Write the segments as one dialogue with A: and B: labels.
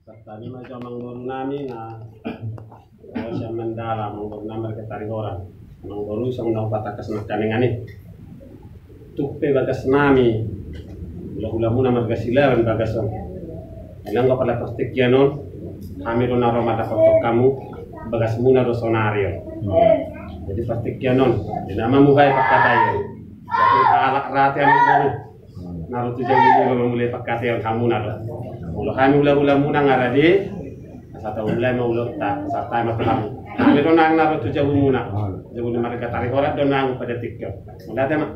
A: Tadi macam manggur nami na siya mandala manggur nami ketari orang manggur sa unang patakas na kaningani tupe bagas nami hula muna magasilaran bagason ilang ka pala pastikyanon kami ron na romata patok kamu bagas muna do sonario jadi pastikyanon dinama muhay pakatayo jadi alak rati ang mga naruto dyan yung mulai pakatayo kamu na do ulo kami hula muna ngaradi sa taulay maulot ta sa tayo matalang kami ron na naruto dyan muna jadi mereka tarik orang doon na pada tikyo wala tayo ma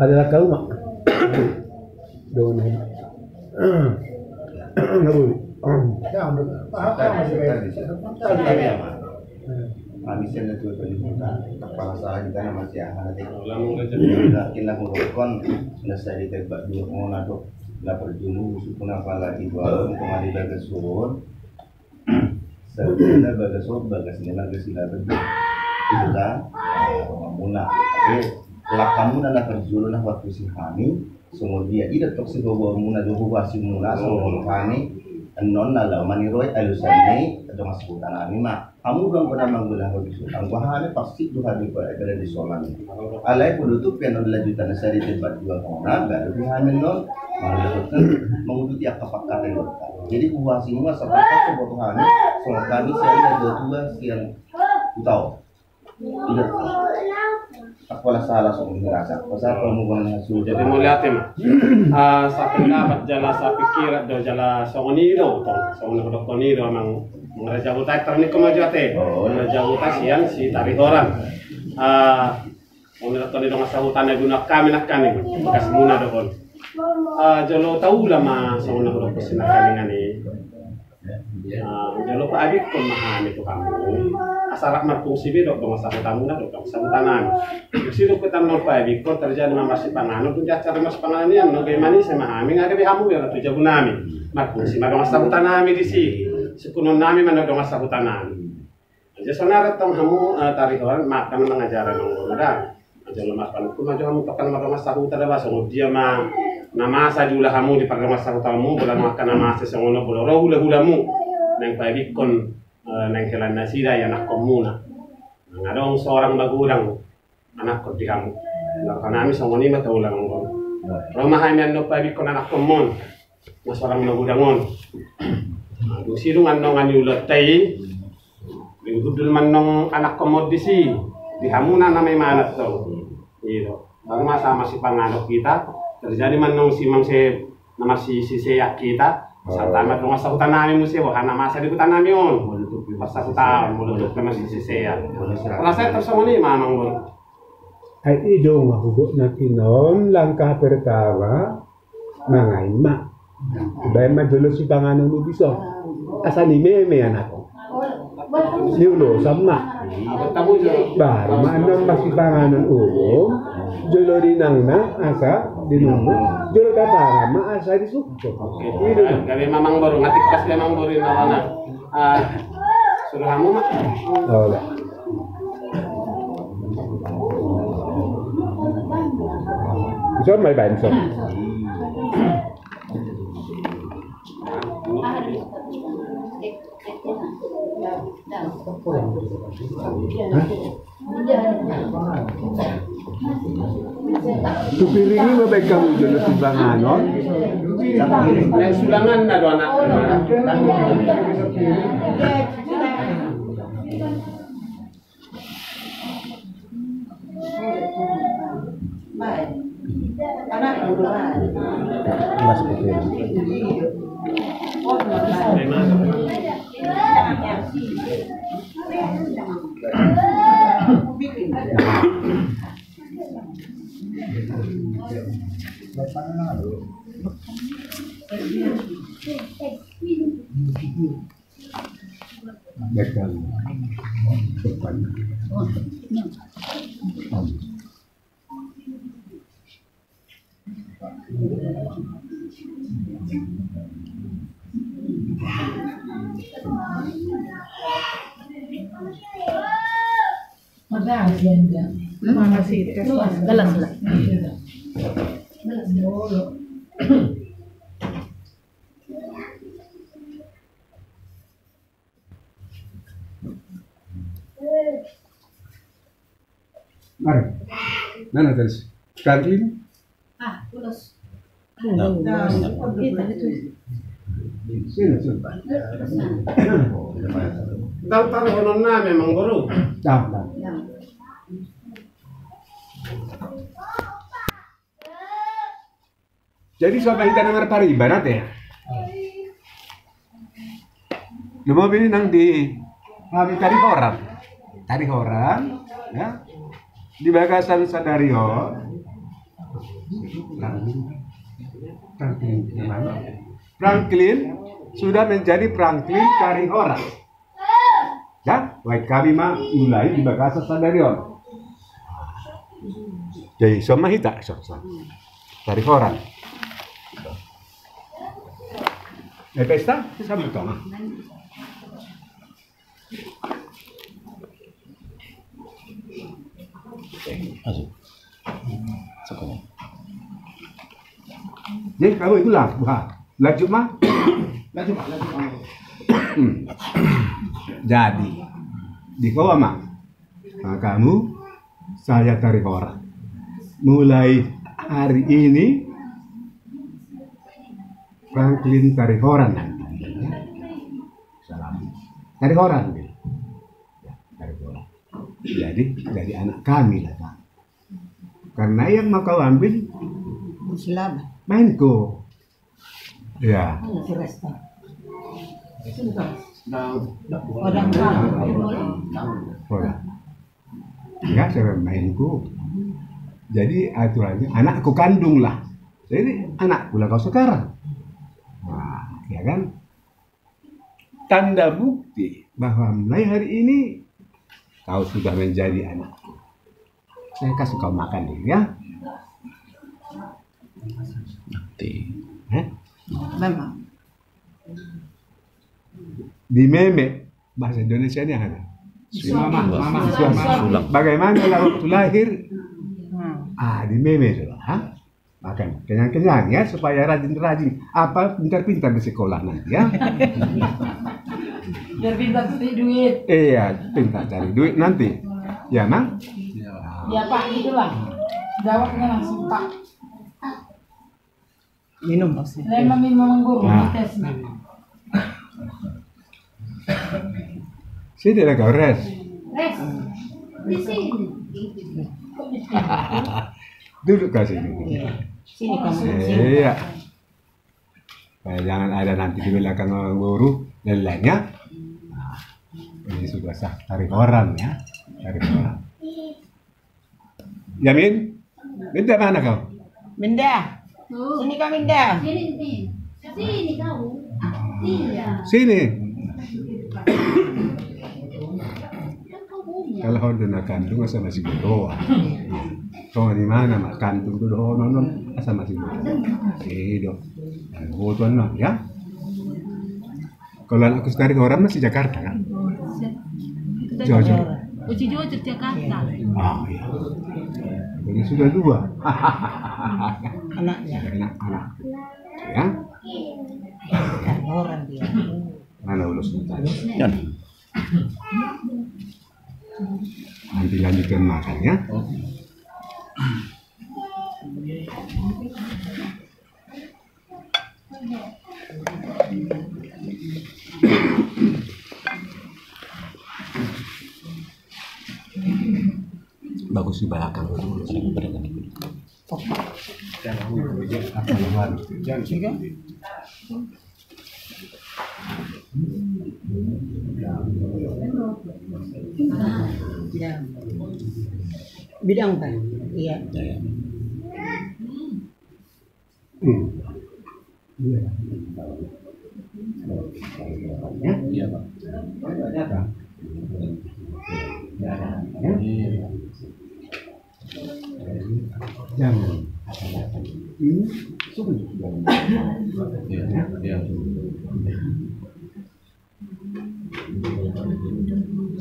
B: adalah kau mak doon nabuli
C: Manisnya itu kepala salah kita nama siapa nanti kita mengurutkan selesai ditebak dua orang atau lapar julu pun apa lagi baru untuk ada bagas surun sebenarnya bagas surun bagasnya bagas sila betul itu kan muna tapi kamu nana kerjulu nah waktu si kami semua dia tidak toksik bahwa muna dulu wasi muna semua kami non nala maniroy alusani atau masuk tanah ini mak kamu belum pernah menggunakan begitu anggahannya pasti tuh hari pada di solan alai penutup yang adalah jutaan sehari tempat dua orang nggak lebih hamil non melakukan menguduti akapakar yang jadi buah semua seperti kebutuhannya soal kami saya ada dua yang tahu tidak apalah salah soal merasa pasal pembangunan hasil
A: jadi melihat sa pendapat jala sa pikir do jala songoniro to songoniro mang mengerja utak ternik kemajuate mengerja utak siang si tarik orang menurut tadi dong asa hutan guna kami nak kami bekas muna dokon jalo tahu lama songon ko kesina kami ngani jalo pa adik kon mahani to kamu asarak marfungsi be dok dong asa hutan muna dok asa hutanan sido kita nol pa adik kon terjadi masih panganon tu cara mas panganon yan no bagaimana saya mahami ngade be hamu ya tu jabu nami marfungsi madong asa hutan nami di si sekunon nami manodong asa hutan nami jadi sonarat tong hamu tarik orang makan mengajaran ngomong dah jalo mas panuku maju hamu tokan madong asa hutan dah so dia ma nama sa jula hamu di pagang asa hutan mu bola makan nama sa songono bola hula-hulamu nang paibik kon nang kelan nasida ya nak komuna ngadong seorang bagurang anak ko di hamu kanami songoni mata ulang ngomong Roma hanya no paibik kon anak komon mas orang nagudangon sino ngano nga niulat tayo gudul man nung anak komodisi di hamuna na may manat to ito bago masama si panganok kita terjadi man nung si mangse na masisiyak kita sa tama nung masakutan namin mo siya waka na masa di kutan namin yun masakutan mululot na masisiyak rasa ito sa muli mamang mo
B: ay idong mahugot na kinon langkah pertama mga ima dahil madulo si panganon ni biso asa ni meme anak ko niulo sama baru manang masih panganan umum jolo rinang na asa dinunggu jolo katara ma asa disukko
A: itu kami mamang baru ngatik pas memang baru na suruh kamu mak
B: oh so may banso Tupiringi mo ba kamu dyan na timbanganon?
A: Yang sulangan na doon anak.
B: Mas Putri.
D: Galas lah.
B: Mari. Mana terus? Franklin?
D: Ulos.
B: Sini.
A: Tahu honon na memang guru.
B: Dah. Jadi sobat kita dengar pari ibarat ya. Lumah ini nang di kami tari horan, ya. Di bagasan Sadario. Franklin sudah menjadi Franklin tari horan. Ya, baik kami mah mulai di bagasan Sadario. Jadi sama hita, tari horan. Pesta, sama betul. Jadi kamu itulah, laju mah. Jadi di kau mah, kamu saya tarik orang. Mulai hari ini Franklin tarik orang nanti. Salam. Tarik orang. Jadi anak kami lah Pak. Karena yang mau kau ambil mainku. Ya. Ya, saya mainku. Jadi aturannya anakku kandung lah. Jadi anakku lah kau sekarang. Nah, ya kan? Tanda bukti bahwa mulai hari ini kau sudah menjadi anakku. Saya kasih kau makan dulu ya.
C: Nanti.
B: Memang. Di meme bahasa Indonesia ini ada. Mama. Bagaimana waktu lahir? Di meme dulu, makan kenyang-kenyang ya supaya rajin-rajin. Apa pintar-pintar di sekolah nanti ya.
D: Biar pintar cari duit.
B: Iya, pintar cari duit nanti. Ya, Mang?
D: Ya, Pak, gitulah. Jawabnya langsung, Pak.
E: Minum maksudnya.
D: Lemon minum guru tes.
B: Sini ada kau res.
D: Di sini.
B: Duduk ke sini.
E: Sini kamu.
B: Iya. Jangan ada nanti di belakang guru dan lainnya. Ini sudah sah tarik orang ya. Tarik orang. Yamin, Minda mana kau?
E: Minda. Sini kau Minda.
D: Sini kau. Iya.
B: Sini. Kalau kau udah kandung asal masih berdoa. Kau di mana mak kandung tu doa non asal masih berdoa. Hidup. Oh tuan non ya. Kalau aku tarik orang masih Jakarta kan? Jauh.
D: Uci Jojo Jakarta.
B: Iya. Jadi sudah dua.
E: Anaknya.
B: Anak. Ya.
E: Orang dia.
B: Mana ulus
C: Ya.
B: nanti lanjutkan makan ya. Bagus di belakang dulu.
E: Bidang kan? Iya.
C: Iya, Pak.
B: Jangan. Ini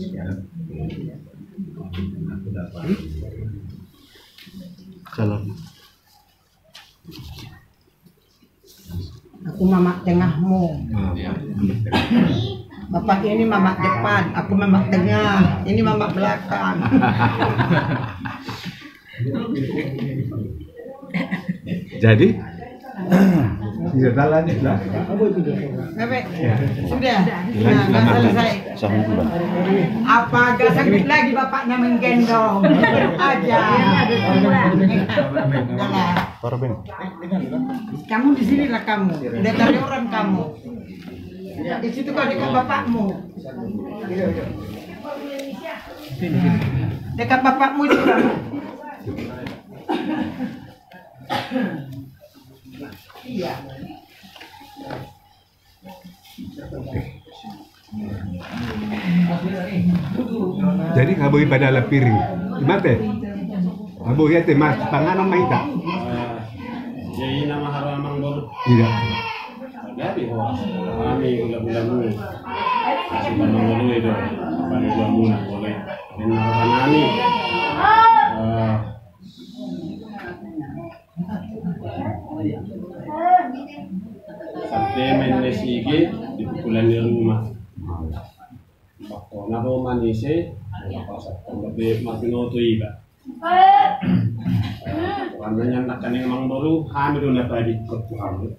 C: Iya. Aku dapat.
B: salam.
E: Aku mamak tengahmu. Bapak ini mamak depan, aku mamak tengah, ini mamak belakang.
B: Jadi sudah lanjut lah.
E: Sampai sudah.
B: Lanjut lah,
E: Nah,
B: Mas.
E: selesai. Apa agak sakit lagi bapaknya menggendong? Aja. Udahlah. Kamu di sini lah kamu. Udah cari orang kamu. Di situ kau dekat bapakmu. Dekat bapakmu itu. Iya.
B: Jadi ngabui pada lepiring. Mate. Ngabui ya mas panganan mahita.
A: Jadi nama haramang baru.
B: Tidak.
A: Jadi kami gula-gula mulu. Kasih banyak mulu itu. Balik gula mulu boleh. Dan nani. Sampai main lesigi di pukulan di rumah. Waktu naro manise, tapi matino tu iba. Karena nak kani mang baru, kami dulu dapat ikut kami.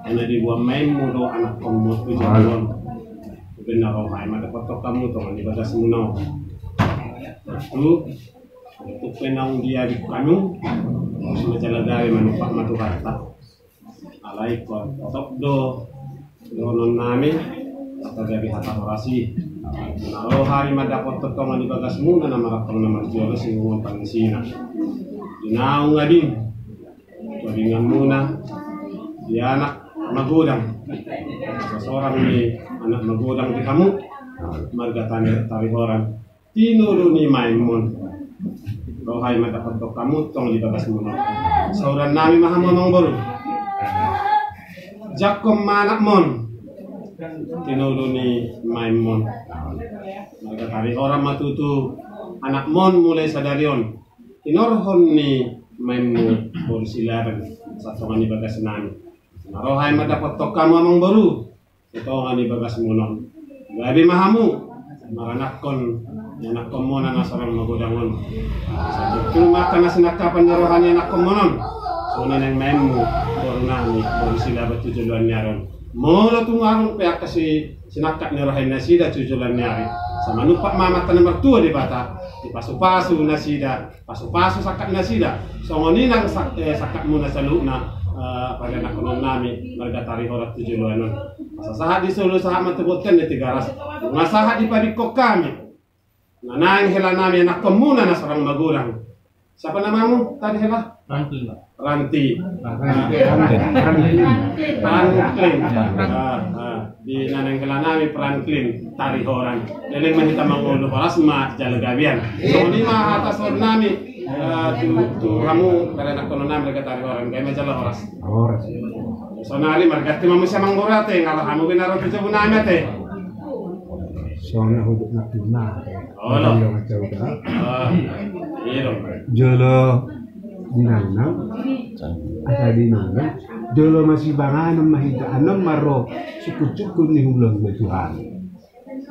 A: Karena di buah main mudo anak kamu tu jalan. Benar orang main, ada foto kamu tu di batas muno. Itu penang dia di kanu, semacam lagari manupak matu kata. Alai ko top do non nami atau dari hata orasi. Kalau hari madapat totongan di bagas muna na marakang na marjolo singungan pangisina. Dinaong ngadin. Tulingan muna di anak magudang. Seseorang ni anak magudang di kamu margatan tarihoran. Tinulo ni Maimon. Kalau hari madapat to kamu tong di bagas muna. Sauran nami mahamon baru. Jakom manak mon tinulo ni Maimon. Hari orang matutu anak mon mulai sadarion tinorhon ni Maimon borsilaran satongan ni bagas nani narohay madapat tokamu amang baru satongan ni bagas munon gabi mahamu maranakon anak komonan na sarang magudangon sa makan na sinakapan narohan ni anak komonon so nang Maimon nami sila ba tujuan niyaron molo tungarong pihak kasi sinakat ni Rahay na sida tujuan niyari sa manupak mamata na magtua di bata di paso-paso na sida paso-paso sakat na sida so ngoninang sakat mo na sa luna pada nakunon nami margatari horat tujuan nun masasahat di solo sahat matubotkan ni tigaras masahat di padikok kami nanang hela nami anak komuna na sarang magulang siapa namamu tadi hela? Ranti. Franklin. Di nanang nami Franklin tarihoran. Leleng mahita mangulo paras ma jalagabian. So di ma atas nami tu kamu karena kono nami mereka tarihoran kay majala horas.
B: Horas.
A: So nali margati mamu siya manggurate ngala kamu binaro tu jabu nami ate.
B: So na huduk na tuna.
A: Olo. Iya.
B: Jolo dinanam asa dinanam jolo masih banganam mahita anam maro suku-suku ni hulong na Tuhan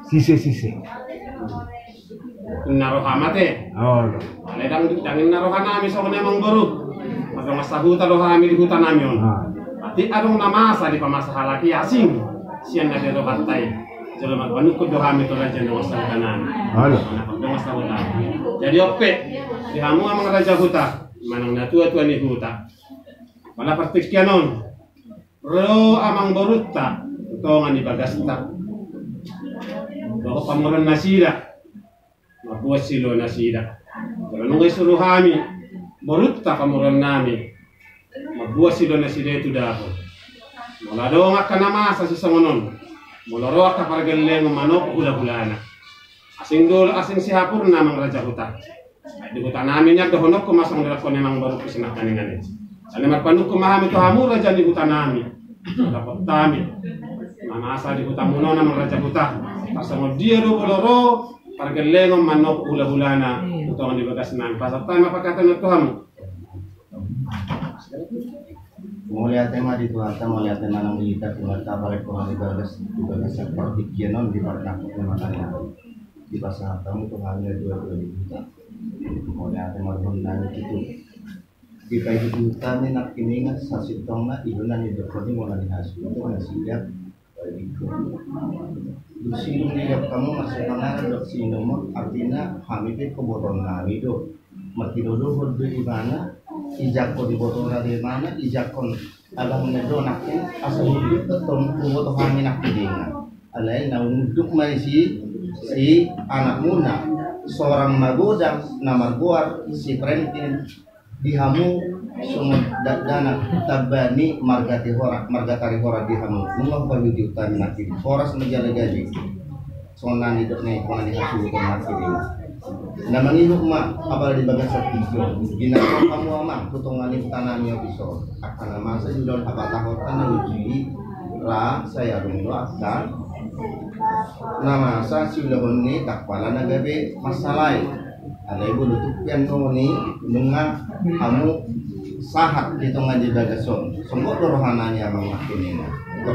B: sise-sise
A: Naro hamate.
B: oh
A: Ledang dangin naro hanami so nemang baru. Maka masahuta do kami di hutan namion. Ati adong namasa di pamasa halaki asing. Sian na do hantai. Jolo magpanukod do kami to raja do sa kanan.
B: halo
A: Do sa hutan. Jadi ope di hamu ang mga raja huta. Manang natua-tua ni huta. Wala partikyanon. Ro amang borutta. Utongan ni bagasta. Bako pamuran nasida. Mabuas silo nasida. Pero nung isuro kami, borutta pamuran nami. Mabuas silo nasida itu dako. Mula doon nga kanamasa si sangonon. Mula roa ka pargaleng manok ula-ulana. Asing dolo asing si hapur namang raja huta. Di hutan namin niya dohonok ko masang dalakon namang baru kusinakaningan ito. Sa naman ko mahami to hamura dyan di hutan namin. Dapat tami. Manasa di hutan muno namang raja huta. Pasang dia do boloro pargaleng manok ula-ulana. Ito ang di bagas namin. Pasang tayo mapagkatan ito hamu.
C: Mulia tema di Tuhan, mulia tema nang kita kumata balik Tuhan ibadah seperti kianon di parnak kemananya di pasal kamu Tuhan 22 juta. Kemudian ada marhum gitu. Di pagi hutan nak kini nggak sasitong na ibu nani berkoni mau nani hasil itu nasi siap. Di sini dia kamu masih pangar dok sini mah artinya kami itu kebodohan kami do. Mati dulu berdu di mana, ijak ko di botol di mana, ijak kon alam nedo nakin asal hidup betul botol kami nak kidingan. Alai naung duk mai si anak muda seorang magodang namar guar si prentin dihamu sumut dana tabani margati hora dihamu mungah bagi di utami nakiri horas menjala gaji sonan hidup nih konan dihasu ke nakiri nama hidup mak apalagi bagian sertifikat ginako kamu amang tutungan tanamnya bisa akan masa judul apa tahun tanah uji ra saya dulu akan nama sa silahon ni takpala na gabi masalay alay bulutuk yan ni nunga kamu sahat dito nga di dagason sungguh dorohana niya mga kinina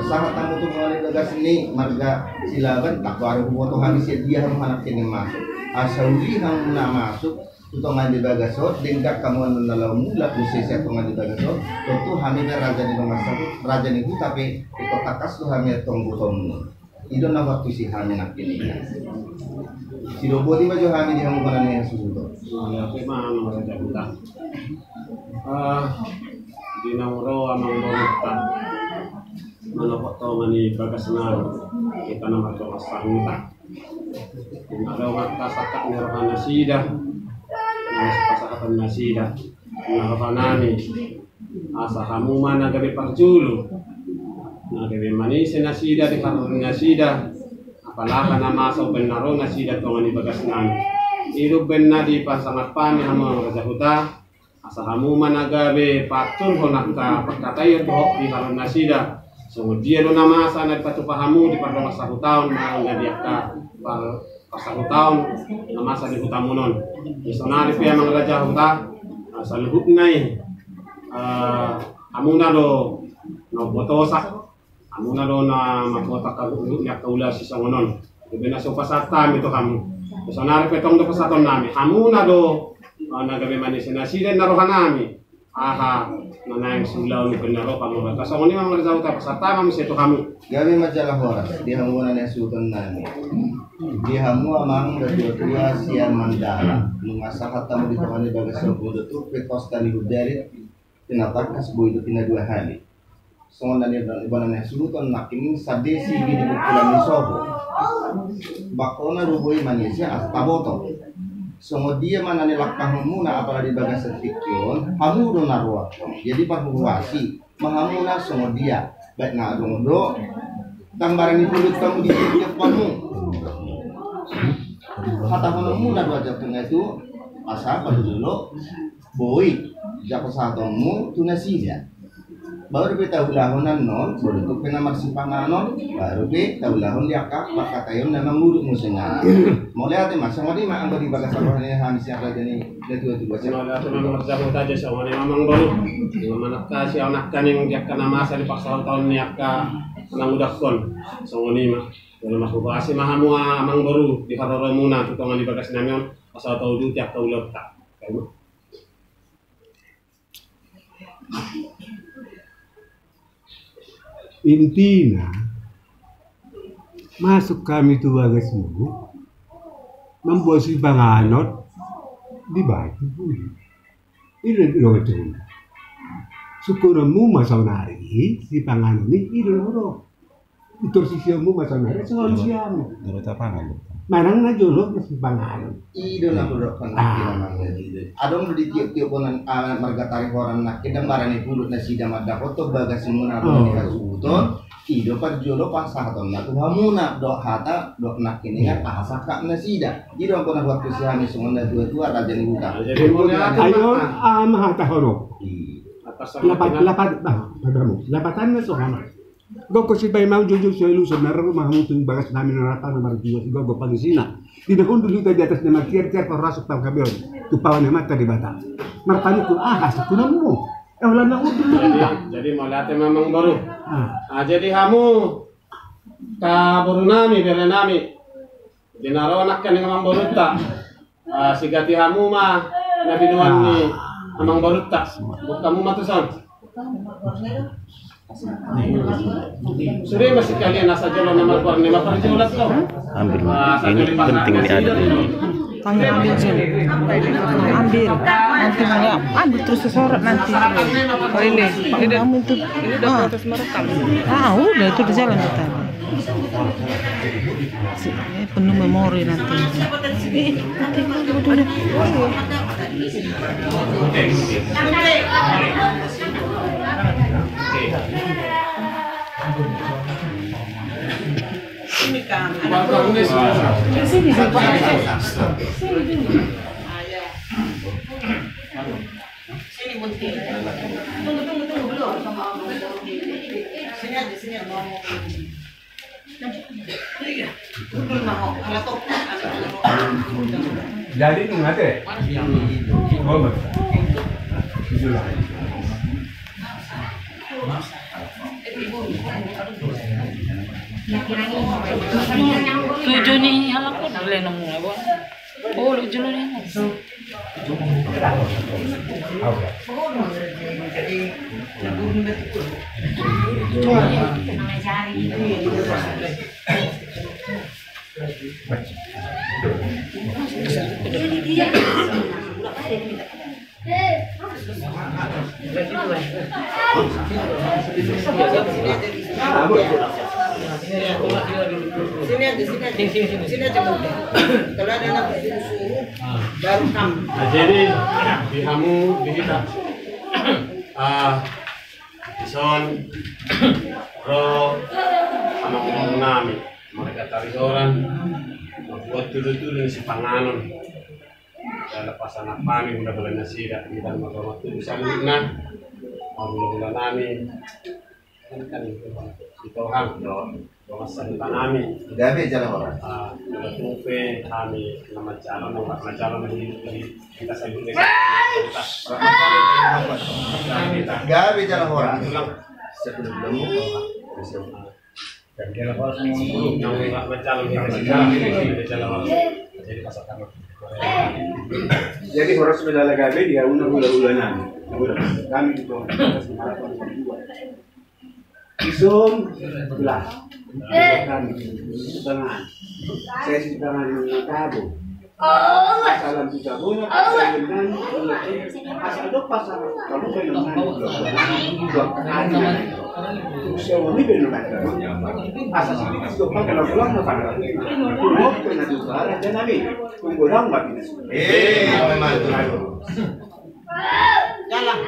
C: sahat kamu tuh nga di dagas ni marga silaban takwaru bumoto habis dia harus anak kini masuk asauli hang na masuk ito nga di dagason dingkat kamu nalaw mula busisya ito nga di dagason tentu kami raja di mga sabut raja ni tapi ito takas tuh kami itong butong itu na waktu si kami nak ini si robot ini baju kami di hanggupan yang sudah
A: ya aku mah nomor jabutan di nomor amang bonita mana foto mani bagasna kita nama to masahuta ada waktu sakak nirvana sida pasakatan nasida nirvanani asa kamu mana gabi parjulu na gabi manis nasida di karun nasida apalaka na masaw benaro nasida to mani bagasnan iru benna di pasangat pani hamo rajahuta asa kamu mana gabi patun honakka perkatayo to di karun nasida so dia lo nama sana di patu pahamu di pada masa tahun mau nggak ka masa tahun nama sa di hutamunon isonari pia mang raja huta sa lubuk nai amuna do no botosak amuna do na makota ka yak kaula si sangonon bena so pasatan itu kamu isonari petong do pasaton nami amuna do nagabe manis na siden narohanami aha manang sulaw ni penaro kamu kasi ni mga raja huta pasata mami seto kamu
C: gabi majalah horas di hangunan yang sultan nani di hamu amang berdua siang mandala mengasahat tamu di temani bagas sebuah itu pekosta ni budari tinatakan sebuah itu tina dua hari songon dan ibanan yang sultan nakin sadesi gini bukulan ni sobo bakona rubui manisnya taboto songo dia mana ni lakah muna apalagi bagas sertikyon hamu do narwa jadi parhuasi mahamuna songo dia baik na do tambaran ni pulut kamu di tiap kamu kata kamu na dua jam itu asa pada dulu boy jago satomu tunasinya baru kita ulahonan non baru itu kena marsi panganon baru kita ulahon dia kak pakatayon na mangurut musengan mau lihat mas sama di mang bagi bagas sabahannya hamis yang raja ni itu baca
A: ada memang terjatuh saja sama ni memang baru mana kasih anak kan yang dia kena masa di pasal tahun ni akka nang udah kon sama ni mah kalau masuk kasih mahamu amang baru di karora muna tutongan di bagas namion asal tahu dulu tiap tahu letak kamu
B: intinya masuk kami itu bagas mulu membuat si banganot dibagi pun ini loh itu syukurmu masuk nari si panganot ini loh itu sisimu masuk nari soal siamu
F: menurut apa nggak
B: marang na jolo si panganot
C: ido na bro kan adong di tiap-tiap bonan marga tarik orang nak kedang barani pulut na sida madda foto bagas semua ni kasuton ido par jolo pas sahaton na hamuna do hata do nak ini kan asaka na sida ido ko na waktu si kami semua dua raja ni buka
A: jadi mulai
B: ayon mahata hono
A: atas
B: lapatan na so hama Goko si bay mau jujur si ilusan nararu mahamutu bagas namin narata na marjiwa si gogo pagisina. Tinakon dulu di atas na magkier-kier parasok tang kabiyon. Tupawan na mata di bata. Marpani ko ahas ko na mo. Wala na udo na.
A: Jadi mulai memang baru. Jadi kamu ka baru nami bere nami. Dinaro anak kan memang baru tak. sigati hamu mah nabinuan ni amang baruta. Kamu mah tuh son. Sudah masih kalian nasa jalan nama keluar nama perjulat kau.
F: Ambil ini penting diaduk.
D: Tanya ambil sini. Ambil. Nanti malah ambil terus sesorot nanti. Oh ini kamu itu. Ini udah proses merekam. Udah itu di jalan kita. Penuh memori nanti. Nanti
E: Ini kan.
D: di sini sih.
E: Sini bunting. Tunggu belum. Sini aja. Duduk mau. Laptop.
B: Jadi itu ngate. Oh,
D: Tujuh nih halak ko dole nang mga ba. Oh, lujo na rin.
E: Sini aja Bu. Kalau ada anak suruh baru kamu.
A: Nah, jadi di hamu di kita son ro amang nami mereka tarik orang membuat dulu si panganon dalam pasangan kami udah boleh nasi dah kita makan waktu bisa menang mau nami kan itu ham Bawasan tanami.
C: Gabe jalan orang.
A: Tuve kami nama calon di kita sebut
C: Gabe jalan orang.
A: sebelum dan dia lepas yang calon jadi pasokan.
B: Jadi harus beda gabe dia ulah-ulanan. Kami itu Izon belas. Kami tangan. Saya di tangan Tabo. Salam juga boleh. Asal do pasar kalau benar. Ini benar. Asal sini itu kalau pulang apa? Mau pernah juga ada nabi. Kurang banget.
C: Memang
E: Jalan.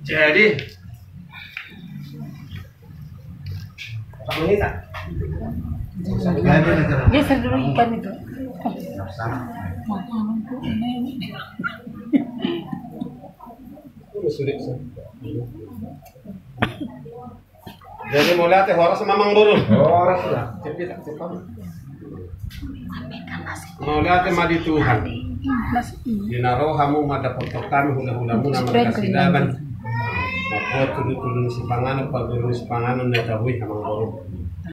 A: Jadi
D: Geser dulu ikan itu.
A: jadi mau lihat horas mamang buru.
B: Horas lah.
A: Mau lihat madi Tuhan. Dinaro hamu mada foto kami hula-hula muna magkasilaban. Mabuhat tuloy-tuloy si pangalan, pag-ulo si pangalan na tawi hamang buru.